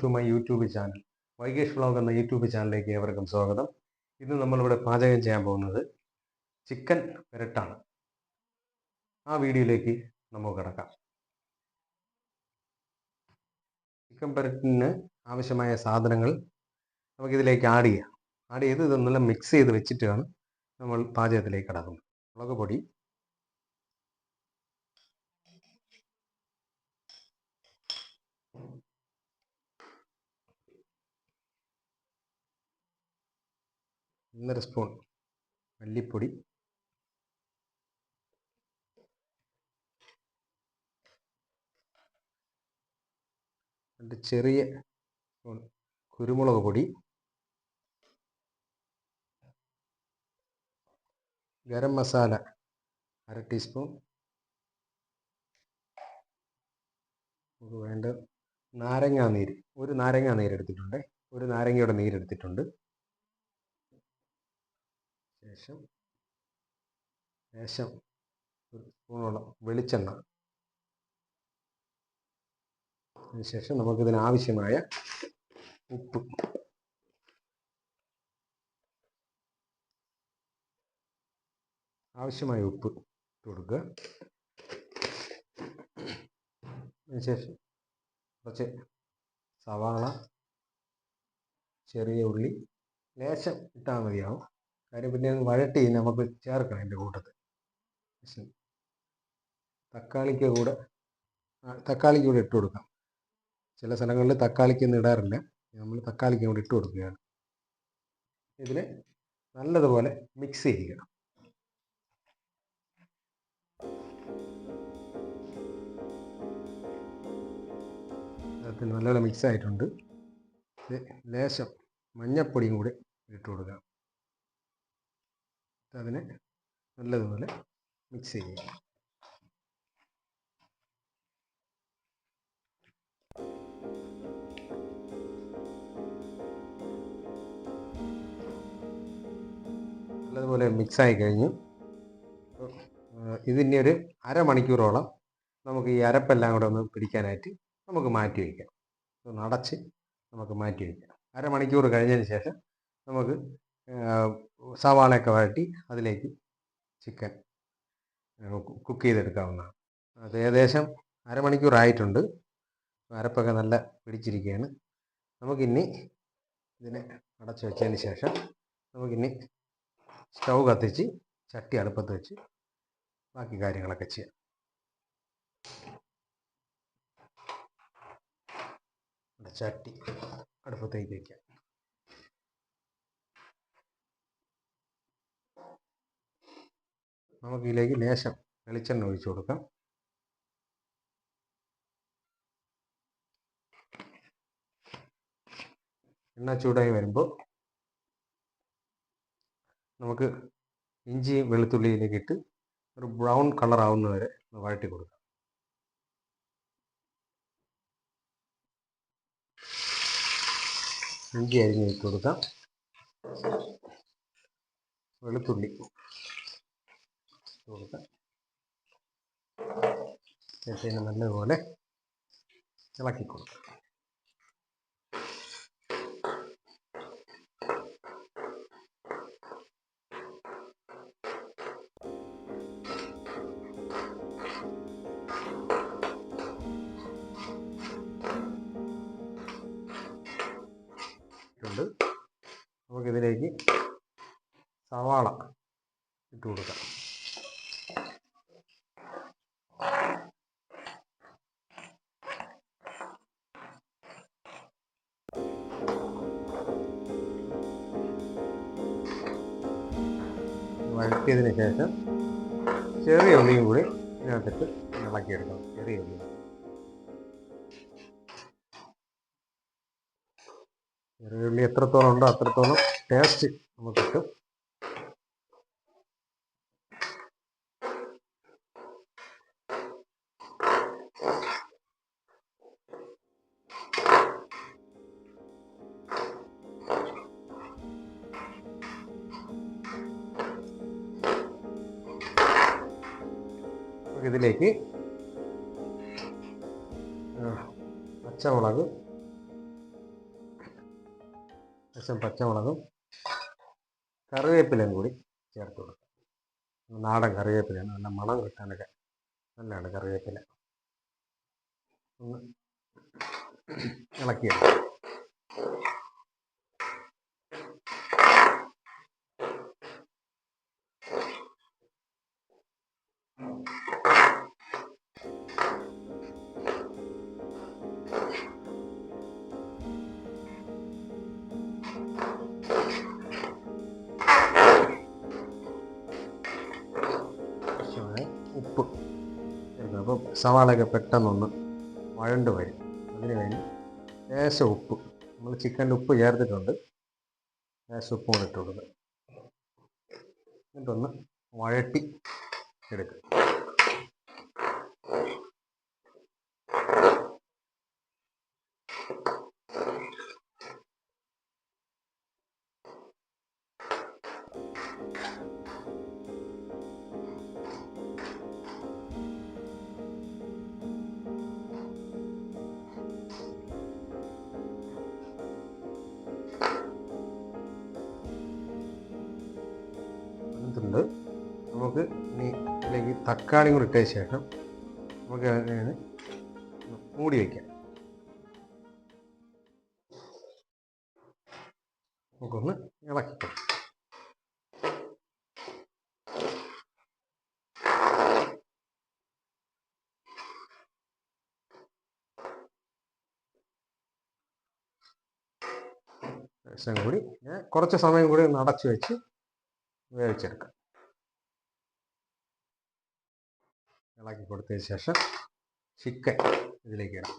To my YouTube channel. Vaikesh vlog എന്ന YouTube ചാനലിലേക്ക് ഏവർക്കും സ്വാഗതം. ഇന്ന് നമ്മളിവിടെ പാചകം ചെയ്യാൻ പോകുന്നത് ചിക്കൻ പെരട്ടാണ്. ആ വീഡിയോയിലേക്ക് നമുക്ക് കിടക്കാം. ചിക്കൻ പെരട്ടിന് ആവശ്യമായ സാധനങ്ങൾ നമുക്കിതിലേക്ക് ആഡ് ചെയ്ത് ഇതൊന്നെല്ലാം മിക്സ് ചെയ്ത് വെച്ചിട്ടാണ് നമ്മൾ പാചകത്തിലേക്ക് കിടക്കുന്നത്. മുളക് പൊടി, ഒന്നര സ്പൂൺ മല്ലിപ്പൊടി, രണ്ട് ചെറിയ സ്പൂൺ കുരുമുളക് പൊടി, ഗരം മസാല 1/2 ടീസ്പൂൺ, നമുക്ക് വേണ്ട നാരങ്ങാനീര്, ഒരു നാരങ്ങാനീര് എടുത്തിട്ടുണ്ട്, ഒരു നാരങ്ങയുടെ നീരെടുത്തിട്ടുണ്ട്. ശേഷം ഒരു സ്പൂണോളം വെളിച്ചെണ്ണ. അതിനുശേഷം നമുക്കിതിനാവശ്യമായ ഉപ്പ്, ഇട്ട് കൊടുക്കുക. അതിനുശേഷം കുറച്ച് സവാള, ചെറിയ ഉള്ളി ലേശം ഇട്ടാൽ മതിയാവും. കാര്യം പിന്നെ വഴട്ടി നമുക്ക് ചേർക്കണം അതിൻ്റെ കൂട്ടത്തിൽ. തക്കാളിക്ക് കൂടെ ഇട്ട് കൊടുക്കാം. ചില സ്ഥലങ്ങളിൽ തക്കാളിക്കൊന്നും ഇടാറില്ല, നമ്മൾ തക്കാളിക്ക് കൂടെ ഇട്ട് കൊടുക്കുകയാണ്. ഇതിനെ നല്ലതുപോലെ മിക്സ് ചെയ്യുക. അതിന് നല്ലപോലെ മിക്സ് ആയിട്ടുണ്ട്. ലേശം മഞ്ഞപ്പൊടിയും കൂടി ഇട്ട് കൊടുക്കാം. അതിനെ നല്ലതുപോലെ മിക്സ് ചെയ്യുക. നല്ലതുപോലെ മിക്സായി കഴിഞ്ഞു. ഇതിൻ്റെ ഒരു അരമണിക്കൂറോളം നമുക്ക് ഈ അരപ്പെല്ലാം കൂടെ ഒന്ന് പിടിക്കാനായിട്ട് നമുക്ക് മാറ്റി വയ്ക്കാം. ഒന്ന് അടച്ച് നമുക്ക് മാറ്റി വയ്ക്കാം. അരമണിക്കൂർ കഴിഞ്ഞതിന് ശേഷം നമുക്ക് സവാളയൊക്കെ വഴറ്റി അതിലേക്ക് ചിക്കൻ കുക്ക് ചെയ്തെടുക്കാവുന്നതാണ്. അത് ഏകദേശം അരമണിക്കൂറായിട്ടുണ്ട്. അരപ്പൊക്കെ നല്ല പിടിച്ചിരിക്കുകയാണ്. നമുക്കിനി ഇതിനെ അടച്ച് വെച്ചതിന് ശേഷം നമുക്കിനി സ്റ്റൗ കത്തിച്ച് ചട്ടി അടുപ്പത്ത് വെച്ച് ബാക്കി കാര്യങ്ങളൊക്കെ ചെയ്യാം. ചട്ടി അടുപ്പത്തേക്ക് വയ്ക്കാം. നമുക്കിതിലേക്ക് ലേശം വെളിച്ചെണ്ണ ഒഴിച്ചു കൊടുക്കാം. എണ്ണ ചൂടായി വരുമ്പോൾ നമുക്ക് ഇഞ്ചിയും വെളുത്തുള്ളിയിലേക്ക് ഇട്ട് ഒരു ബ്രൗൺ കളർ ആവുന്നവരെ വഴറ്റി കൊടുക്കാം. ഇഞ്ചി അരിഞ്ഞ് ഇട്ട് കൊടുക്കാം. വെളുത്തുള്ളി കൊടുക്കാം. ശേഷം നല്ലതുപോലെ ഇളക്കി കൊടുക്കാം. നമുക്കിതിലേക്ക് സവാള ഇട്ട് കൊടുക്കാം. വഴറ്റിയതിന് ശേഷം ചെറിയ ഉള്ളിയും കൂടി ഇതിനകത്തിട്ട് ഇളക്കിയെടുക്കണം. ചെറിയ ഉള്ളി എത്രത്തോളം ഉണ്ടോ അത്രത്തോളം ടേസ്റ്റ് നമുക്ക് കിട്ടും. ഇതിലേക്ക് പച്ചമുളക് ശേഷം പച്ചമുളകും കറിവേപ്പിലയും കൂടി ചേർത്ത് കൊടുക്കാം. നാടൻ കറിവേപ്പിലയാണ്, നല്ല മണം കിട്ടാനൊക്കെ നല്ലതാണ് കറിവേപ്പില. ഒന്ന് ഇളക്കിയെടുക്കാം. ഉപ്പ് ചേർക്കുക. അപ്പോൾ സവാളയൊക്കെ പെട്ടെന്നൊന്ന് വഴണ്ട് വരും. അതിന് വേണ്ടി ലേശം ഉപ്പ്, നമ്മൾ ചിക്കനിൽ ഉപ്പ് ചേർത്തിട്ടുണ്ട്, ലേശം ഉപ്പും കൂടെ ഇട്ട് കൊടുക്കുക. എന്നിട്ടൊന്ന് വഴട്ടി എടുക്കുക. ണ്ട് നമുക്ക് ഇനി ഇതിലേക്ക് തക്കാളി കൂടി ഇട്ടതിന് ശേഷം നമുക്ക് അതിന് മൂടി വയ്ക്കാം. നമുക്കൊന്ന് ഇളക്കിക്കാം. ശേഷം കൂടി കുറച്ച് സമയം കൂടി ഒന്ന് അടച്ചു വെച്ച് വേവിച്ചെടുക്കാം. ഇളക്കി കൊടുത്തതിന് ശേഷം ചിക്കൻ ഇതിലേക്ക് ഇടാം.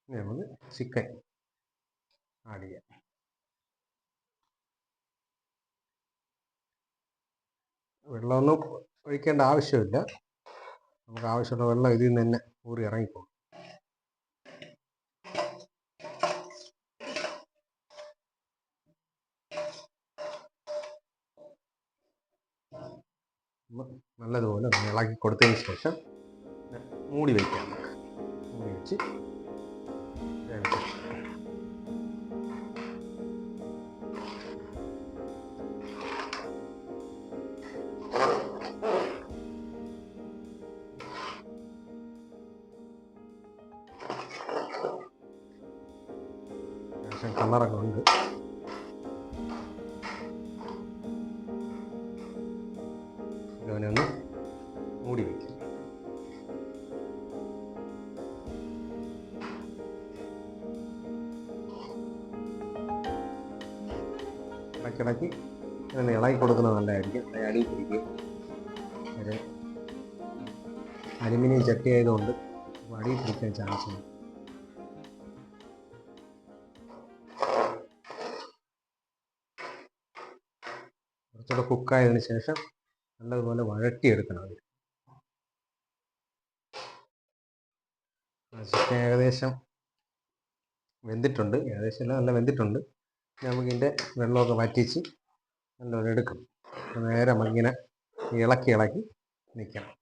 ഇനി നമുക്ക് ചിക്കൻ ആഡ് ചെയ്യാം. വെള്ളമൊന്നും ഒഴിക്കേണ്ട ആവശ്യമില്ല. നമുക്ക് ആവശ്യമുള്ള വെള്ളം ഇതിൽ നിന്ന് തന്നെ ഊറി ഇറങ്ങിപ്പോകും. നല്ലതുപോലെ ഒന്ന് ഇളക്കി കൊടുത്തതിന് ശേഷം മൂടി വയ്ക്കാം. മൂടി വെച്ച് വേവിക്കാം. കളറൊക്കെ ഉണ്ട്. അവനൊന്ന് മൂടി വയ്ക്കും. ഇടയ്ക്കിടയ്ക്ക് ഇങ്ങനെ ഇളകി കൊടുക്കുന്നത് നല്ലതായിരിക്കും. അടിയിൽ പിടിക്കും. ഒരു അലുമിനിയം ചട്ടി ആയതുകൊണ്ട് അടിയിൽ പിടിക്കാൻ ചാൻസ് ഉണ്ട്. കുറച്ചുകൂടെ കുക്കായതിനു ശേഷം നല്ലതുപോലെ വഴട്ടിയെടുക്കണം. അത് ചിക്കൻ ഏകദേശം വെന്തിട്ടുണ്ട്. ഏകദേശം എല്ലാം നല്ല വെന്തിട്ടുണ്ട്. നമുക്കിതിൻ്റെ വെള്ളമൊക്കെ വറ്റിച്ച് നല്ലപോലെ എടുക്കും. നേരെ ഇങ്ങനെ ഇളക്കി നിൽക്കണം.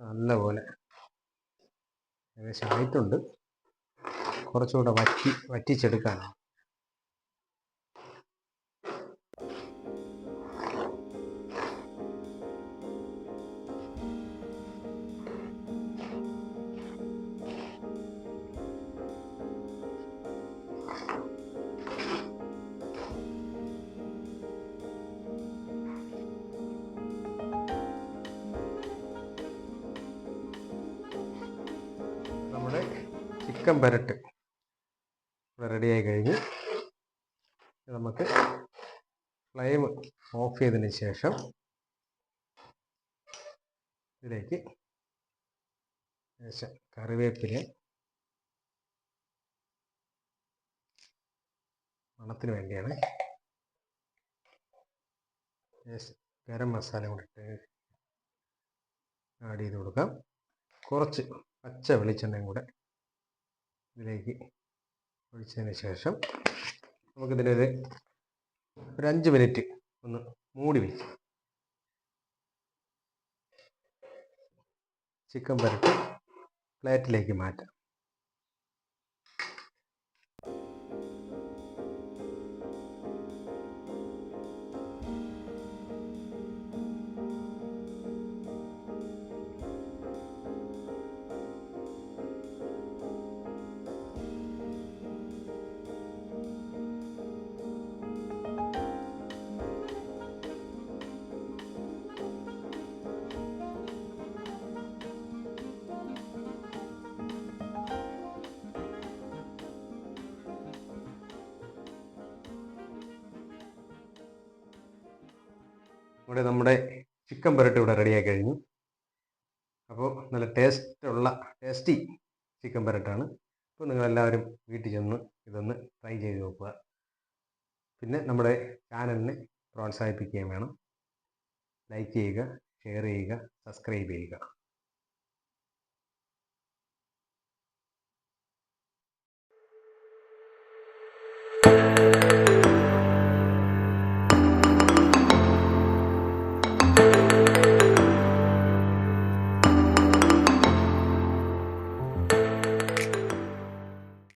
നല്ലപോലെ ഏകദേശം ആയിട്ടുണ്ട്. കുറച്ചുകൂടെ വറ്റിച്ചെടുക്കാനാണ്. നമ്മുടെ ചിക്കൻ പെരട്ട് ഇവിടെ റെഡിയായി കഴിഞ്ഞ് നമുക്ക് ഫ്ലെയിം ഓഫ് ചെയ്തതിന് ശേഷം ഇതിലേക്ക് കറിവേപ്പില, മണത്തിന് വേണ്ടിയാണ്, ഗരം മസാല കൂടി ഇട്ട് ആഡ് ചെയ്ത് കൊടുക്കാം. കുറച്ച് പച്ച വെളിച്ചെണ്ണയും കൂടെ ഇതിലേക്ക് ഒഴിച്ചതിന് ശേഷം നമുക്കിതിനൊരു 5 മിനിറ്റ് ഒന്ന് മൂടി വയ്ക്കാം. ചിക്കൻ പെരട്ട് പ്ലേറ്റിലേക്ക് മാറ്റാം. ഇവിടെ നമ്മുടെ ചിക്കൻ പുരട്ട് ഇവിടെ റെഡിയായി കഴിഞ്ഞു. അപ്പോൾ നല്ല ടേസ്റ്റി ചിക്കൻ പുരട്ടാണ്. അപ്പോൾ നിങ്ങളെല്ലാവരും വീട്ടിൽ ചെന്ന് ഇതൊന്ന് ട്രൈ ചെയ്ത് നോക്കുക. പിന്നെ നമ്മുടെ ചാനലിനെ പ്രോത്സാഹിപ്പിക്കുകയും വേണം. ലൈക്ക് ചെയ്യുക, ഷെയർ ചെയ്യുക, സബ്സ്ക്രൈബ് ചെയ്യുക.